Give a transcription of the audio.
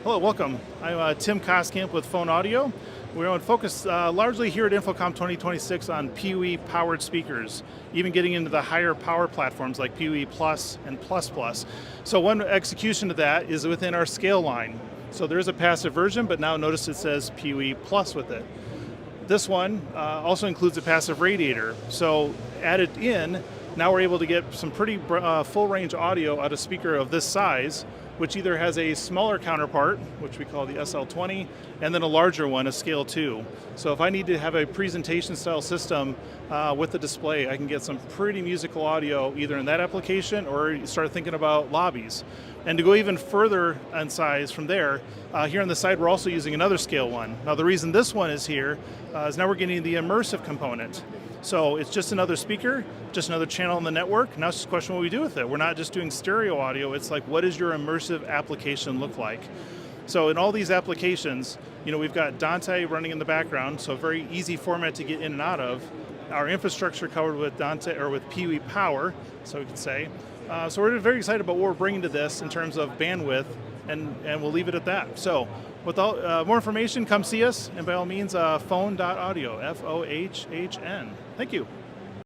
Hello, welcome. I'm Tim Koskamp with Fohhn Audio. We're on focus largely here at InfoComm 2026 on PoE powered speakers, even getting into the higher power platforms like PoE Plus and Plus Plus. So one execution of that is within our scale line. So there is a passive version, but now notice it says PoE Plus with it. This one also includes a passive radiator. So added in, now we're able to get some pretty full range audio out of a speaker of this size, which either has a smaller counterpart, which we call the SL20, and then a larger one, a scale 2. So if I need to have a presentation style system with the display, I can get some pretty musical audio either in that application or start thinking about lobbies. And to go even further in size from there, here on the side we're also using another scale 1. Now the reason this one is here is now we're getting the immersive component. So it's just another speaker, just another channel in the network. Now it's just a question what we do with it. We're not just doing stereo audio, it's like what does your immersive application look like? So in all these applications, we've got Dante running in the background, so a very easy format to get in and out of. Our infrastructure covered with Dante or with PoE power, so we could say. So we're very excited about what we're bringing to this in terms of bandwidth, and we'll leave it at that. So without more information, come see us, and by all means, fohhn.audio, Fohhn. Thank you.